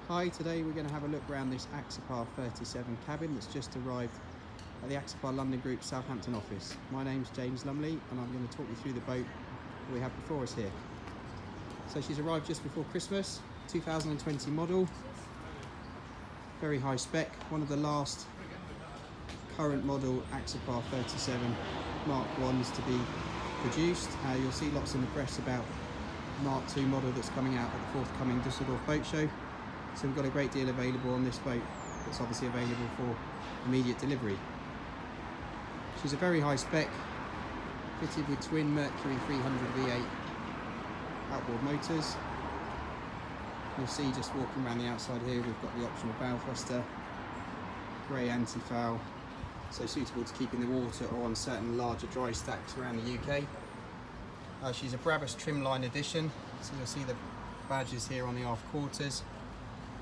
Hi, today we're going to have a look around this Axopar 37 cabin that's just arrived at the Axopar London Group Southampton office. My name's James.lumley and I'm going to talk you through the boat we have before us here. So she's arrived just before Christmas, 2020 model, very high spec, one of the last current model Axopar 37 Mark 1s to be produced. You'll see lots in the press about Mark 2 model that's coming out at the forthcoming Düsseldorf boat show. So we've got a great deal available on this boat that's obviously available for immediate delivery. She's a very high spec, fitted with twin Mercury 300 V8 Outboard Motors. You'll see just walking around the outside here, we've got the optional bow thruster, grey anti-foul, so suitable to keep in the water or on certain larger dry stacks around the UK. She's a Brabus trimline edition, so you'll see the badges here on the aft quarters.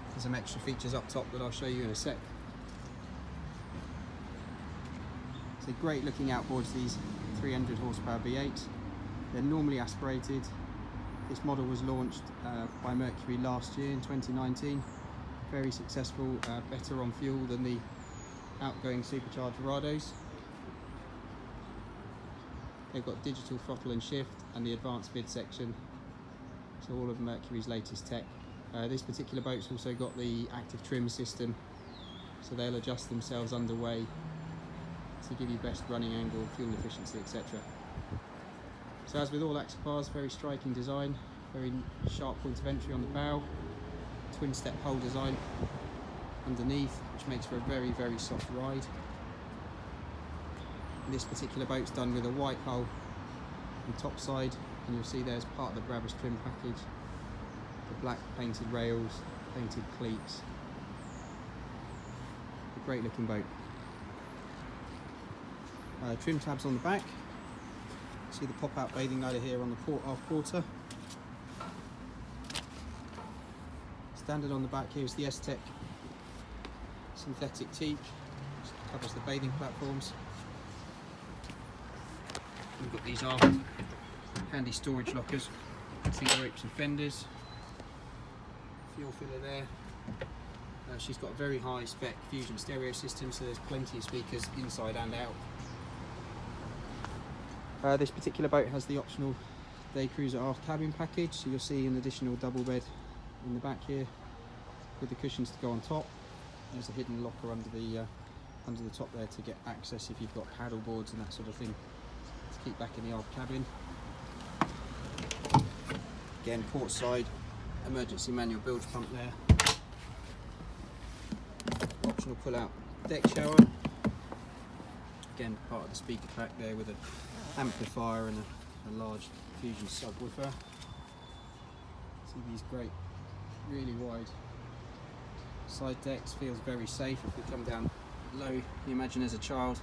There's some extra features up top that I'll show you in a sec. So great looking outboards, these 300 horsepower V8. They're normally aspirated. This model was launched by Mercury last year in 2019. Very successful, better on fuel than the outgoing supercharged Dorados. They've got digital throttle and shift and the advanced bid section. So all of Mercury's latest tech. This particular boat's also got the active trim system, so they'll adjust themselves underway to give you best running angle, fuel efficiency, etc. So as with all Axopars, very striking design, very sharp point of entry on the bow, twin step hull design underneath, which makes for a very, very soft ride. This particular boat's done with a white hull on top side, and you'll see there's part of the Brabus trim package. The black painted rails, painted cleats. A great looking boat. Trim tabs on the back. See the pop out bathing ladder here on the aft quarter. Standard on the back here is the S-Tech synthetic teak, which covers the bathing platforms. We've got these aft handy storage lockers. See the ropes and fenders. Fuel filler there. She's got a very high spec Fusion stereo system, so there's plenty of speakers inside and out. This particular boat has the optional Daycruiser aft cabin package, so you'll see an additional double bed in the back here with the cushions to go on top. There's a hidden locker under the top there to get access if you've got paddle boards and that sort of thing to keep back in the aft cabin. Again, port side emergency manual bilge pump there. Optional pull out deck shower. Again, part of the speaker pack there with an amplifier and a large Fusion subwoofer. See these great, really wide side decks. Feels very safe if we come down low. You imagine as a child,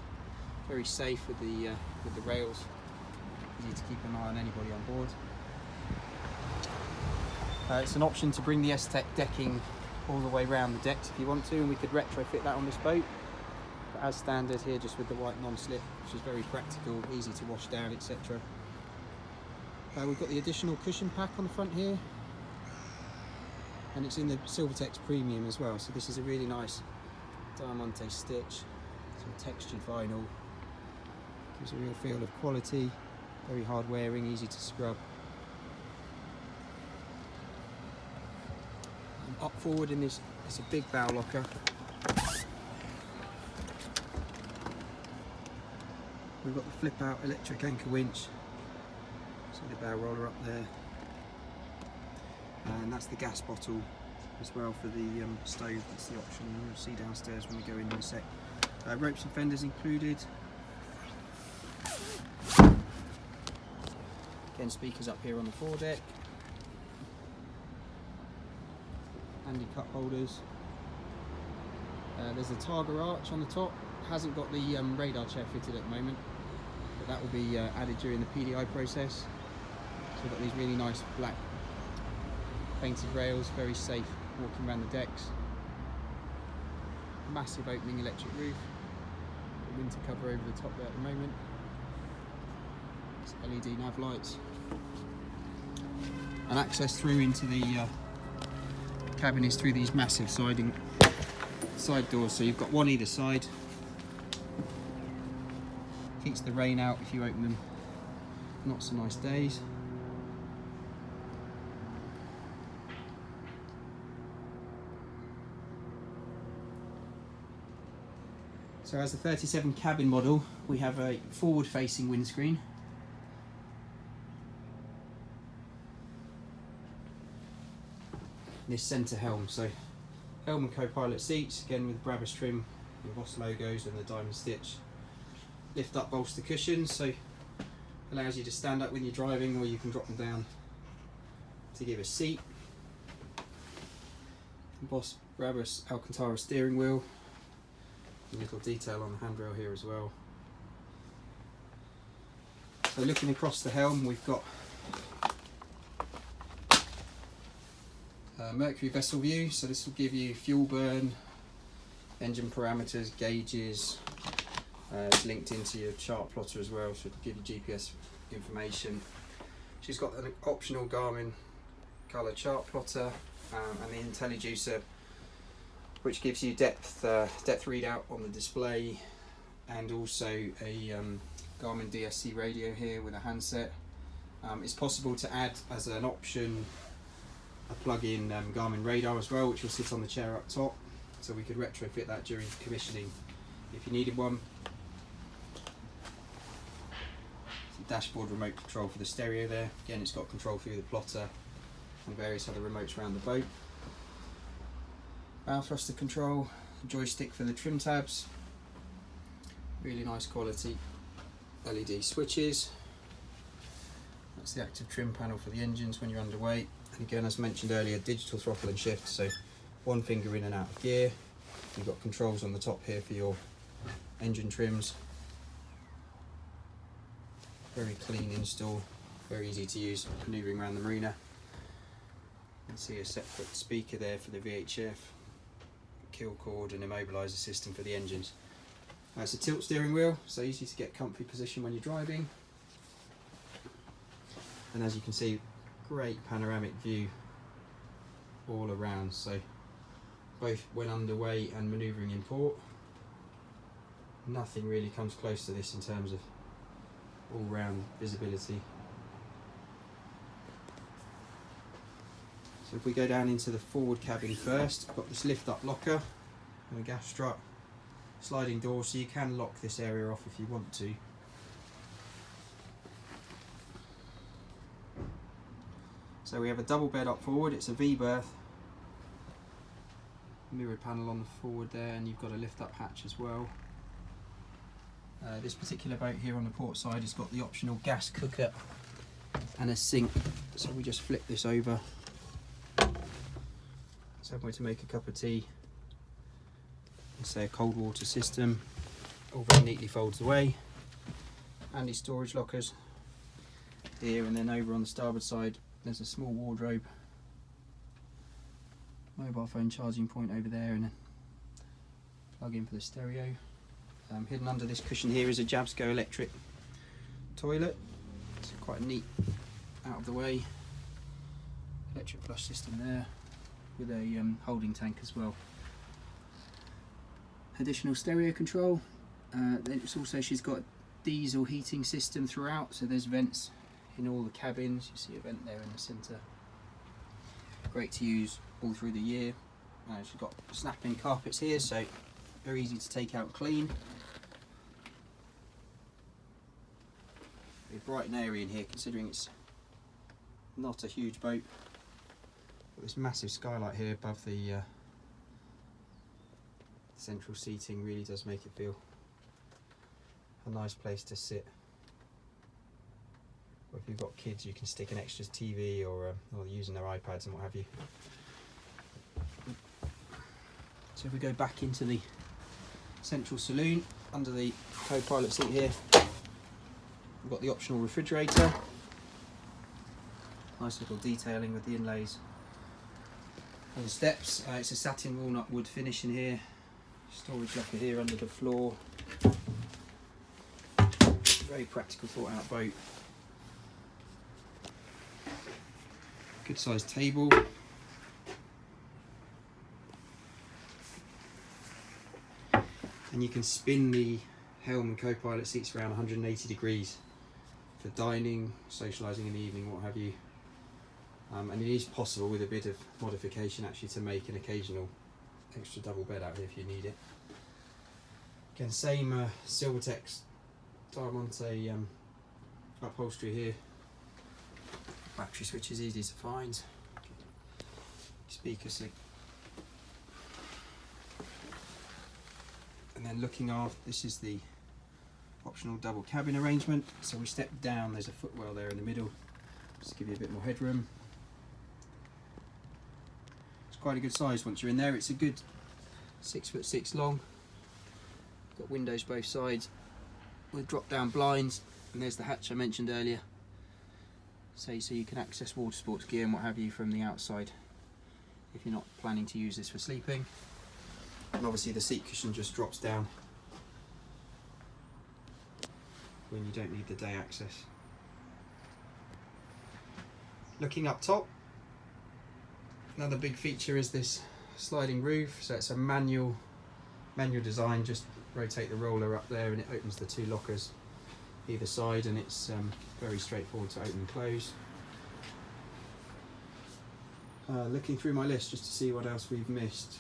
very safe with the rails. Easy to keep an eye on anybody on board. It's an option to bring the S-Tech decking all the way around the decks if you want to, and we could retrofit that on this boat. But as standard here, just with the white non-slip, which is very practical, easy to wash down, etc. We've got the additional cushion pack on the front here, and it's in the Silvertex Premium as well. So this is a really nice Diamante stitch, sort of textured vinyl. Gives a real feel of quality, very hard wearing, easy to scrub. Up forward in this, it's a big bow locker. We've got the flip out electric anchor winch. See the bow roller up there. And that's the gas bottle as well for the stove. That's the option you'll see downstairs when we go in a sec. Ropes and fenders included. Again, speakers up here on the foredeck. Handy cup holders. There's a Targa arch on the top. Hasn't got the radar chair fitted at the moment, but that will be added during the PDI process. So we've got these really nice black painted rails, very safe walking around the decks. Massive opening electric roof. The winter cover over the top there at the moment. It's LED nav lights. And access through into the cabin is through these massive side doors, so you've got one either side. Keeps the rain out if you open them not so nice days. So as a 37 cabin model, we have a forward facing windscreen. This centre helm, so helm and co-pilot seats, again with Brabus trim, the Voss logos and the diamond stitch. Lift up bolster cushions, so allows you to stand up when you're driving, or you can drop them down to give a seat. Boss Brabus Alcantara steering wheel. A little detail on the handrail here as well. So looking across the helm, we've got Mercury vessel view, so this will give you fuel burn, engine parameters, gauges. It's linked into your chart plotter as well, so it'll give you GPS information. She's got an optional Garmin colour chart plotter and the intelliducer, which gives you depth readout on the display, and also a Garmin DSC radio here with a handset. It's possible to add as an option a plug-in Garmin radar as well, which will sit on the chair up top, so we could retrofit that during commissioning if you needed one. It's a dashboard remote control for the stereo there. Again, it's got control through the plotter and various other remotes around the boat. Bow thruster control, joystick for the trim tabs, really nice quality LED switches. That's the active trim panel for the engines when you're underway. And again, as mentioned earlier, digital throttle and shift, so one finger in and out of gear. You've got controls on the top here for your engine trims. Very clean install, very easy to use manoeuvring around the marina. You can see a separate speaker there for the VHF, kill cord and immobiliser system for the engines. It's a tilt steering wheel, so easy to get comfy position when you're driving. And as you can see, great panoramic view all around, so both when underway and manoeuvring in port. Nothing really comes close to this in terms of all-round visibility. So if we go down into the forward cabin first, I've got this lift-up locker and a gas strut, sliding door, so you can lock this area off if you want to. So we have a double bed up forward, it's a V berth, mirrored panel on the forward there, and you've got a lift-up hatch as well. This particular boat here on the port side has got the optional gas cooker and a sink, so we just flip this over. Somewhere to make a cup of tea. It's a cold water system, all very neatly folds away. Handy storage lockers here, and then over on the starboard side there's a small wardrobe, mobile phone charging point over there, and a plug in for the stereo. Hidden under this cushion here is a Jabsco electric toilet. It's quite neat, out of the way. Electric flush system there with a holding tank as well. Additional stereo control. It's also, she's got a diesel heating system throughout, so there's vents in all the cabins. You see a vent there in the centre. Great to use all through the year. She's got snap-in carpets here, so very easy to take out and clean. Very bright and airy in here, considering it's not a huge boat. Got this massive skylight here above the central seating, really does make it feel a nice place to sit. Or if you've got kids, you can stick an extra TV or using their iPads and what have you. So if we go back into the central saloon, under the co-pilot seat here, we've got the optional refrigerator. Nice little detailing with the inlays on the steps. It's a satin walnut wood finish in here. Storage locker here under the floor. Very practical, thought out boat. Good sized table. and you can spin the Helm and co-pilot seats around 180 degrees for dining, socialising in the evening, what have you. And it is possible with a bit of modification actually to make an occasional extra double bed out here if you need it. Again, same Silvertex Diamante upholstery here. Battery switch is easy to find. Speaker sync. And then looking aft, this is the optional double cabin arrangement. So we step down, there's a footwell there in the middle, just to give you a bit more headroom. It's quite a good size once you're in there. It's a good 6'6" long. Got windows both sides with drop down blinds, and there's the hatch I mentioned earlier. So you can access water sports gear and what have you from the outside if you're not planning to use this for sleeping. And obviously the seat cushion just drops down when you don't need the day access. Looking up top, another big feature is this sliding roof. So it's a manual design. Just rotate the roller up there and it opens the two lockers either side, and it's very straightforward to open and close. Looking through my list just to see what else we've missed.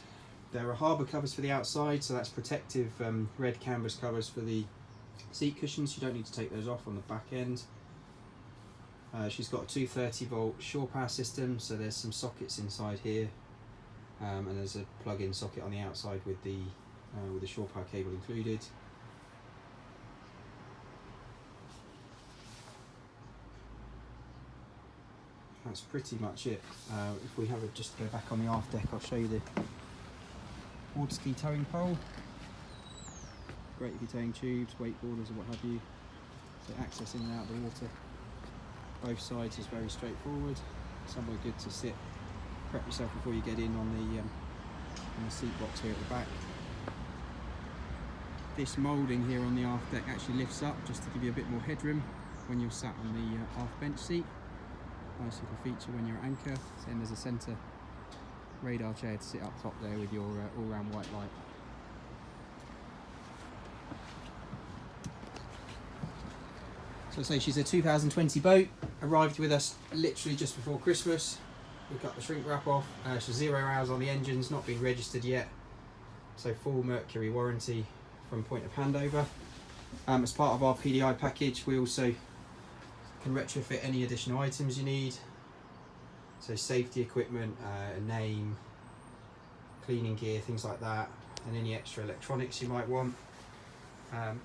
There are Harbour covers for the outside, so that's protective red canvas covers for the seat cushions. You don't need to take those off on the back end. She's got a 230 volt Shorepower system, so there's some sockets inside here, and there's a plug-in socket on the outside with the Shorepower cable included. That's pretty much it. If we have just go back on the aft deck, I'll show you the Waterski towing pole. Great if you're towing tubes, wakeboarders or what have you. So access in and out of the water. Both sides is very straightforward. Somewhere good to sit. Prep yourself before you get in on the seat box here at the back. This moulding here on the aft deck actually lifts up just to give you a bit more headroom when you're sat on the aft bench seat. Nice little feature when you're at anchor. Then there's a centre radar chair to sit up top there with your all-round white light. So I say she's a 2020 boat, arrived with us literally just before Christmas. We cut the shrink wrap off. She's 0 hours on the engines, not been registered yet. So full Mercury warranty from point of handover. As part of our PDI package, we also can retrofit any additional items you need. So safety equipment, a name, cleaning gear, things like that, and any extra electronics you might want.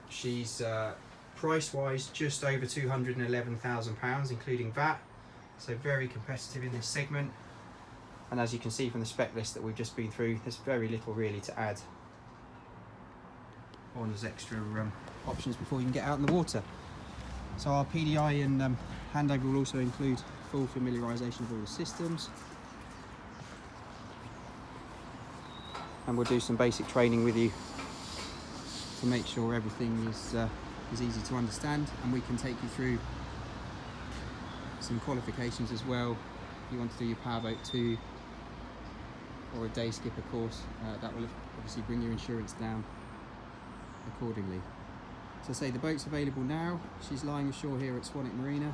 She's price-wise just over £211,000 including VAT, so very competitive in this segment. And as you can see from the spec list that we've just been through, there's very little really to add on as extra options before you can get out in the water. So our PDI and handover will also include full familiarisation of all the systems, and we'll do some basic training with you to make sure everything is easy to understand, and we can take you through some qualifications as well. If you want to do your powerboat 2 or a day skipper course, that will obviously bring your insurance down accordingly. So say the boat's available now. She's lying ashore here at Swanwick Marina,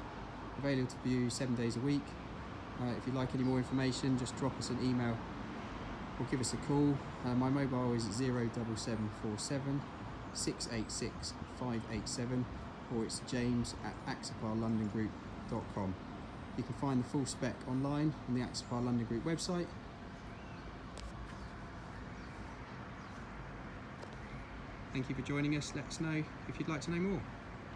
available to view 7 days a week. If you'd like any more information, just drop us an email or give us a call. My mobile is 07747 686 587, or it's James@AxoparLondonGroup.com. You can find the full spec online on the Axopar London Group website. Thank you for joining us. Let us know if you'd like to know more.